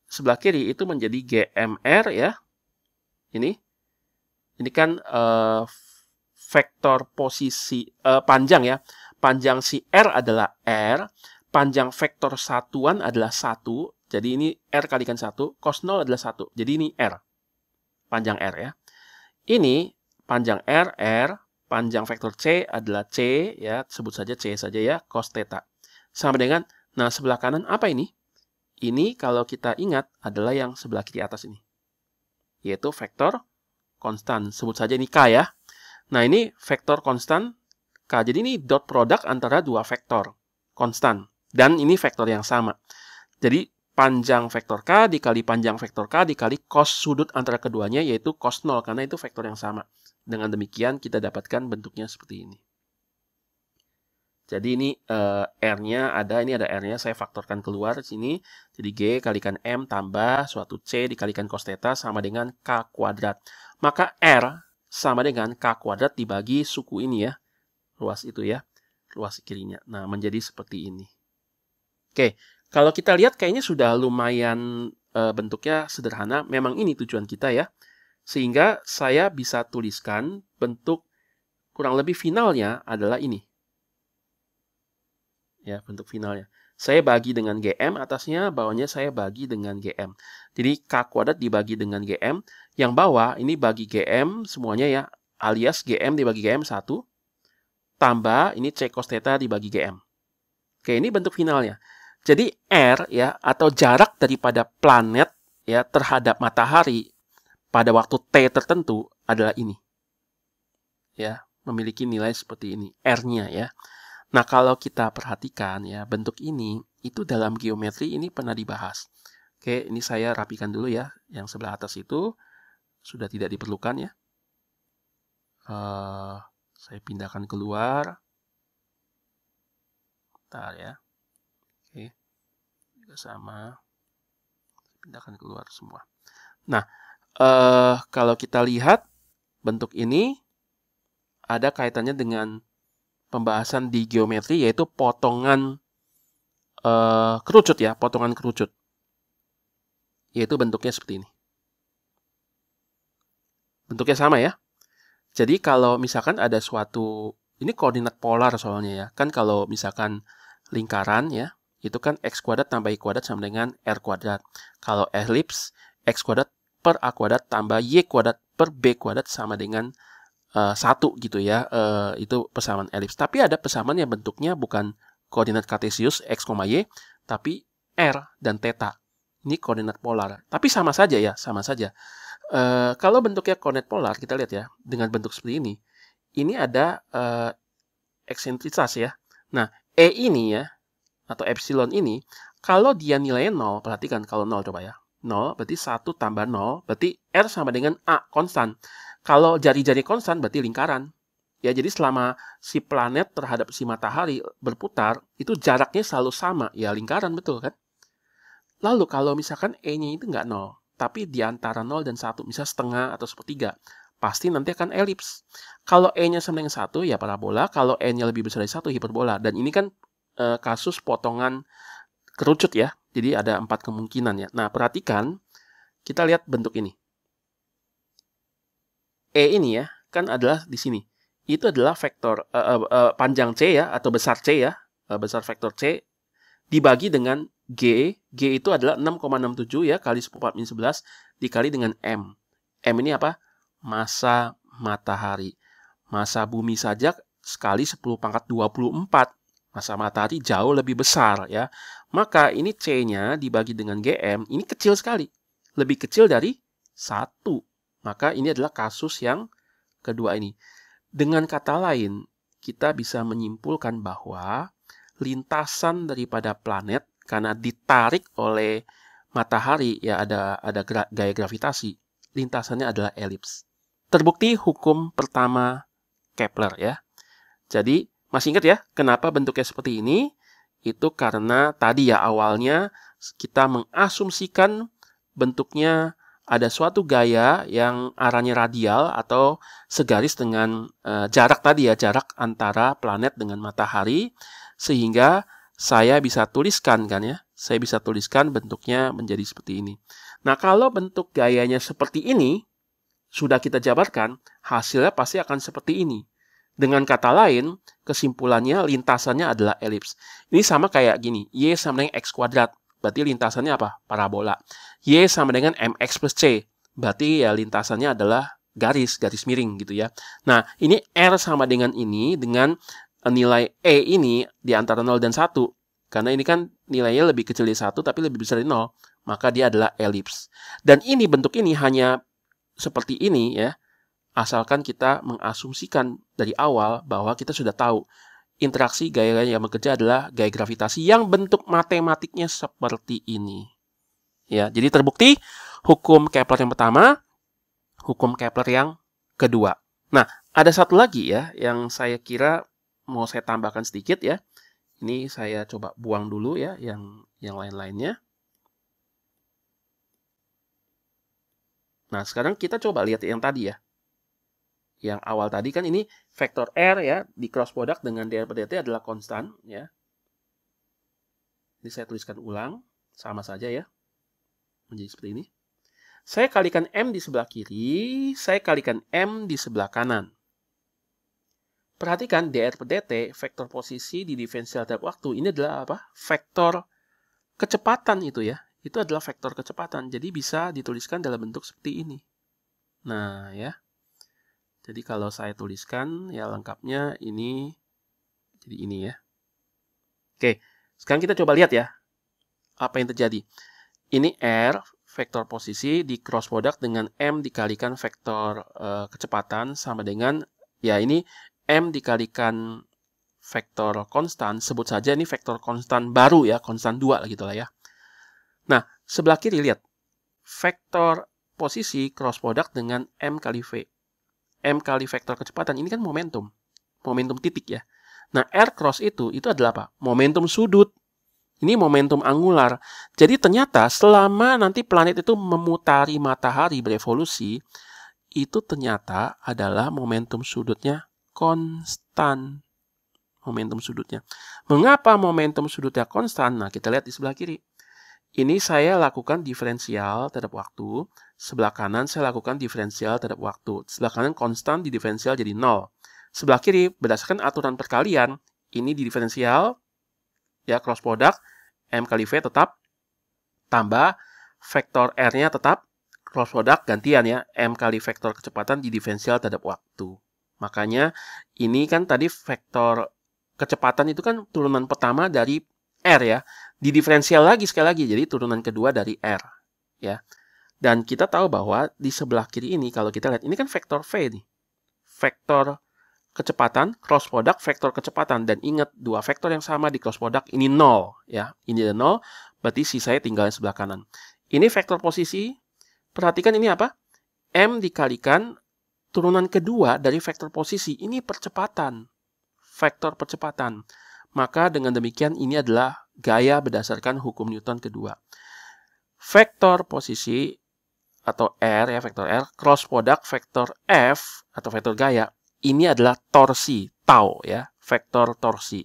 A: sebelah kiri itu menjadi GMR ya. Ini kan vektor posisi panjang ya. Panjang si R adalah R, panjang vektor satuan adalah 1. Jadi ini R kalikan 1, cos 0 adalah 1. Jadi ini R. Panjang R ya. Ini panjang R, panjang vektor C adalah C ya, sebut saja C saja ya, cos theta. Sama dengan nah sebelah kanan apa ini? Ini kalau kita ingat adalah yang sebelah kiri atas ini. Yaitu vektor konstan. Sebut saja ini K ya. Nah, ini vektor konstan K. Jadi ini dot product antara dua vektor konstan. Dan ini vektor yang sama. Jadi panjang vektor K dikali panjang vektor K dikali cos sudut antara keduanya yaitu cos 0 karena itu vektor yang sama. Dengan demikian kita dapatkan bentuknya seperti ini. Jadi ini R-nya ada, ini ada R-nya, saya faktorkan keluar sini. Jadi G kalikan M tambah suatu C dikalikan cos theta sama dengan K kuadrat. Maka R sama dengan K kuadrat dibagi suku ini ya. Ruas itu ya, ruas kirinya. Nah, menjadi seperti ini. Oke, kalau kita lihat kayaknya sudah lumayan bentuknya sederhana. Memang ini tujuan kita ya. Sehingga saya bisa tuliskan bentuk kurang lebih finalnya adalah ini. Ya, bentuk finalnya. Saya bagi dengan GM atasnya, bawahnya saya bagi dengan GM. Jadi K kuadrat dibagi dengan GM. Yang bawah ini bagi GM semuanya ya, alias GM dibagi GM 1. Tambah ini C cos theta dibagi GM. Oke, ini bentuk finalnya. Jadi R ya, atau jarak daripada planet ya terhadap matahari pada waktu T tertentu adalah ini. Ya, memiliki nilai seperti ini, R-nya ya. Nah, kalau kita perhatikan ya, bentuk ini itu dalam geometri ini pernah dibahas. Oke, ini saya rapikan dulu ya. Yang sebelah atas itu sudah tidak diperlukan ya. Saya pindahkan keluar. Bentar ya. Oke. Juga sama. Pindahkan keluar semua. Nah, kalau kita lihat bentuk ini ada kaitannya dengan pembahasan di geometri, yaitu potongan kerucut ya, potongan kerucut. Yaitu bentuknya seperti ini. Bentuknya sama ya. Jadi kalau misalkan ada suatu, ini koordinat polar soalnya ya. Kan kalau misalkan lingkaran ya, itu kan x kuadrat tambah y kuadrat sama dengan r kuadrat. Kalau elips, x kuadrat per a kuadrat tambah y kuadrat per b kuadrat sama dengan 1 gitu ya. Itu persamaan elips. Tapi ada persamaan yang bentuknya bukan koordinat kartesius x, y, tapi r dan theta. Ini koordinat polar. Tapi sama saja ya, sama saja. Kalau bentuknya koordinat polar, kita lihat ya, dengan bentuk seperti ini. Ini ada eksentrisitas ya. Nah, E ini ya, atau epsilon ini, kalau dia nilainya 0, perhatikan kalau 0 coba ya. 0 berarti 1 tambah 0, berarti R sama dengan A, konstan. Kalau jari-jari konstan berarti lingkaran. Ya, jadi selama si planet terhadap si matahari berputar, itu jaraknya selalu sama. Ya, lingkaran, betul kan? Lalu kalau misalkan E-nya itu nggak 0, tapi di antara 0 dan 1, misalnya setengah atau sepertiga, pasti nanti akan elips. Kalau E-nya sama dengan 1, ya parabola. Kalau E-nya lebih besar dari 1, hiperbola. Dan ini kan kasus potongan kerucut ya. Jadi ada 4 kemungkinan ya. Nah, perhatikan, kita lihat bentuk ini. E ini ya, kan adalah di sini. Itu adalah vektor panjang C ya, atau besar C ya. Besar vektor C dibagi dengan G. G itu adalah 6,67 ya, kali 10⁻11 dikali dengan M. M ini apa? Massa matahari. Massa bumi saja sekali 10⁻24. Massa matahari jauh lebih besar ya. Maka ini C-nya dibagi dengan GM, ini kecil sekali. Lebih kecil dari 1. Maka ini adalah kasus yang kedua ini. Dengan kata lain, kita bisa menyimpulkan bahwa lintasan daripada planet karena ditarik oleh matahari, ya ada gaya gravitasi, lintasannya adalah elips. Terbukti hukum pertama Kepler ya. Jadi masih ingat ya, kenapa bentuknya seperti ini? Itu karena tadi ya awalnya kita mengasumsikan bentuknya ada suatu gaya yang arahnya radial atau segaris dengan jarak tadi ya, jarak antara planet dengan matahari, sehingga saya bisa tuliskan kan ya, saya bisa tuliskan bentuknya menjadi seperti ini. Nah, kalau bentuk gayanya seperti ini sudah kita jabarkan, hasilnya pasti akan seperti ini. Dengan kata lain, kesimpulannya lintasannya adalah elips. Ini sama kayak gini, Y sama dengan X kuadrat, berarti lintasannya apa? Parabola. Y sama dengan MX plus C, berarti ya lintasannya adalah garis miring gitu ya. Nah, ini R sama dengan ini, dengan nilai E ini di antara 0 dan 1. Karena ini kan nilainya lebih kecil dari 1, tapi lebih besar dari 0. Maka dia adalah elips. Dan ini bentuk ini hanya seperti ini ya. Asalkan kita mengasumsikan dari awal bahwa kita sudah tahu interaksi gaya yang bekerja adalah gaya gravitasi yang bentuk matematiknya seperti ini. Ya, jadi terbukti hukum Kepler yang pertama, hukum Kepler yang kedua. Nah, ada satu lagi ya yang saya kira mau saya tambahkan sedikit ya. Ini saya coba buang dulu ya yang lain-lainnya. Nah, sekarang kita coba lihat yang tadi ya. Yang awal tadi kan ini vektor R ya, di cross product dengan dr per dt adalah konstan ya. Ini saya tuliskan ulang, sama saja ya. Menjadi seperti ini. Saya kalikan M di sebelah kiri, saya kalikan M di sebelah kanan. Perhatikan dr per dt, vektor posisi di diferensial tiap waktu, ini adalah apa? Vektor kecepatan itu ya. Itu adalah vektor kecepatan, jadi bisa dituliskan dalam bentuk seperti ini. Nah ya. Jadi kalau saya tuliskan ya lengkapnya ini jadi ini ya. Oke, sekarang kita coba lihat ya apa yang terjadi. Ini R vektor posisi di cross product dengan M dikalikan vektor kecepatan sama dengan ya ini M dikalikan vektor konstan, sebut saja ini vektor konstan baru ya, konstan 2 gitu lah ya. Nah, sebelah kiri lihat. Vektor posisi cross product dengan M kali V. M kali vektor kecepatan, ini kan momentum titik ya. Nah, R cross itu adalah apa? Momentum sudut. Ini momentum angular. Jadi ternyata selama nanti planet itu memutari matahari berevolusi, itu ternyata adalah momentum sudutnya konstan. Momentum sudutnya. Mengapa momentum sudutnya konstan? Nah, kita lihat di sebelah kiri. Ini saya lakukan diferensial terhadap waktu. Sebelah kanan saya lakukan diferensial terhadap waktu. Sebelah kanan konstan di diferensial jadi 0. Sebelah kiri berdasarkan aturan perkalian, ini di diferensial, ya cross product, M kali V tetap, tambah vektor R-nya tetap, cross product gantian ya, M kali vektor kecepatan di diferensial terhadap waktu. Makanya ini kan tadi vektor kecepatan itu kan turunan pertama dari R ya, di diferensial lagi sekali lagi, jadi turunan kedua dari R ya. Dan kita tahu bahwa di sebelah kiri ini kalau kita lihat ini kan vektor V nih. Vektor kecepatan cross product vektor kecepatan, dan ingat dua vektor yang sama di cross product ini 0 ya. Ini 0, berarti sisanya tinggal di sebelah kanan. Ini vektor posisi. Perhatikan ini apa? M dikalikan turunan kedua dari vektor posisi. Ini percepatan. Vektor percepatan. Maka dengan demikian ini adalah gaya berdasarkan hukum Newton kedua. Vektor posisi atau R ya, vektor R, cross product vektor F atau vektor gaya, ini adalah torsi, tau ya, vektor torsi.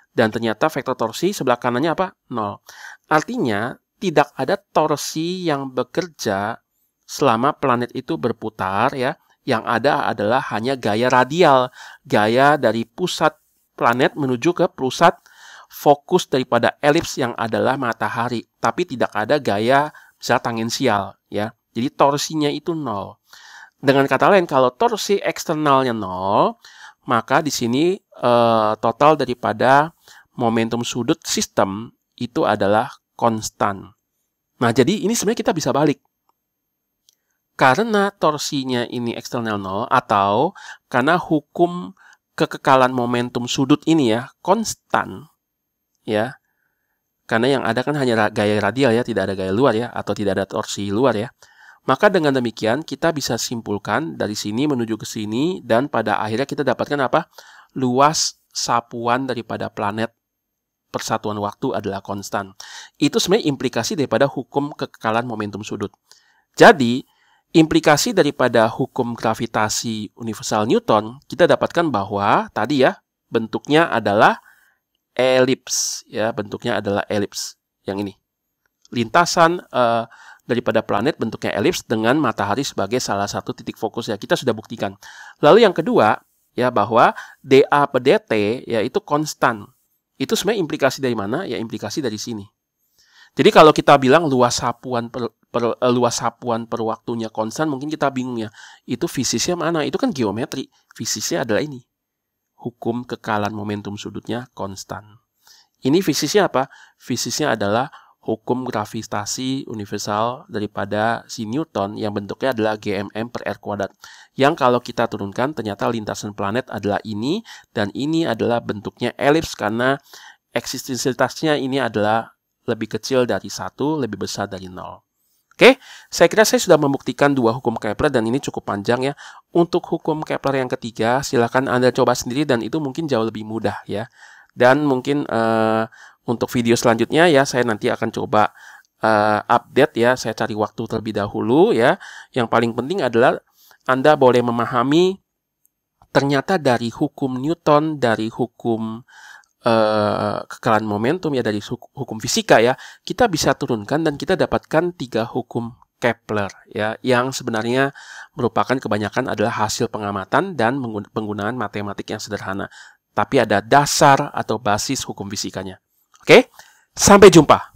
A: Dan ternyata vektor torsi sebelah kanannya apa? 0. Artinya tidak ada torsi yang bekerja selama planet itu berputar ya. Yang ada adalah hanya gaya radial, gaya dari pusat planet menuju ke pusat fokus daripada elips yang adalah matahari, tapi tidak ada gaya misalnya tangensial ya. Jadi torsinya itu 0. Dengan kata lain, kalau torsi eksternalnya 0, maka di sini total daripada momentum sudut sistem itu adalah konstan. Nah, jadi ini sebenarnya kita bisa balik. Karena torsinya ini eksternal 0, atau karena hukum kekekalan momentum sudut ini ya konstan ya. Karena yang ada kan hanya gaya radial ya, tidak ada gaya luar ya, atau tidak ada torsi luar ya. Maka dengan demikian kita bisa simpulkan dari sini menuju ke sini, dan pada akhirnya kita dapatkan apa? Luas sapuan daripada planet persatuan waktu adalah konstan. Itu sebenarnya implikasi daripada hukum kekekalan momentum sudut. Jadi implikasi daripada hukum gravitasi universal Newton, kita dapatkan bahwa tadi ya, bentuknya adalah elips ya, bentuknya adalah elips yang ini. Lintasan daripada planet bentuknya elips dengan matahari sebagai salah satu titik fokus ya, kita sudah buktikan. Lalu yang kedua ya, bahwa dA per dt ya itu konstan. Itu sebenarnya implikasi dari mana? Ya implikasi dari sini. Jadi kalau kita bilang luas sapuan per waktunya konstan, mungkin kita bingung ya. Itu fisisnya mana? Itu kan geometri. Fisisnya adalah ini. Hukum kekekalan momentum sudutnya konstan. Ini fisisnya apa? Fisisnya adalah hukum gravitasi universal daripada si Newton yang bentuknya adalah GMM per R kuadrat. Yang kalau kita turunkan ternyata lintasan planet adalah ini, dan ini adalah bentuknya elips karena eksistensialitasnya ini adalah lebih kecil dari 1, lebih besar dari 0. Oke, saya kira saya sudah membuktikan dua hukum Kepler dan ini cukup panjang ya. Untuk hukum Kepler yang ketiga, silakan Anda coba sendiri dan itu mungkin jauh lebih mudah ya. Dan mungkin untuk video selanjutnya ya, saya nanti akan coba update ya. Saya cari waktu terlebih dahulu ya. Yang paling penting adalah Anda boleh memahami ternyata dari hukum Newton, dari hukum kekekalan momentum ya, dari hukum fisika ya, kita bisa turunkan dan kita dapatkan 3 hukum Kepler ya, yang sebenarnya merupakan kebanyakan adalah hasil pengamatan dan penggunaan matematik yang sederhana, tapi ada dasar atau basis hukum fisikanya. Oke, sampai jumpa.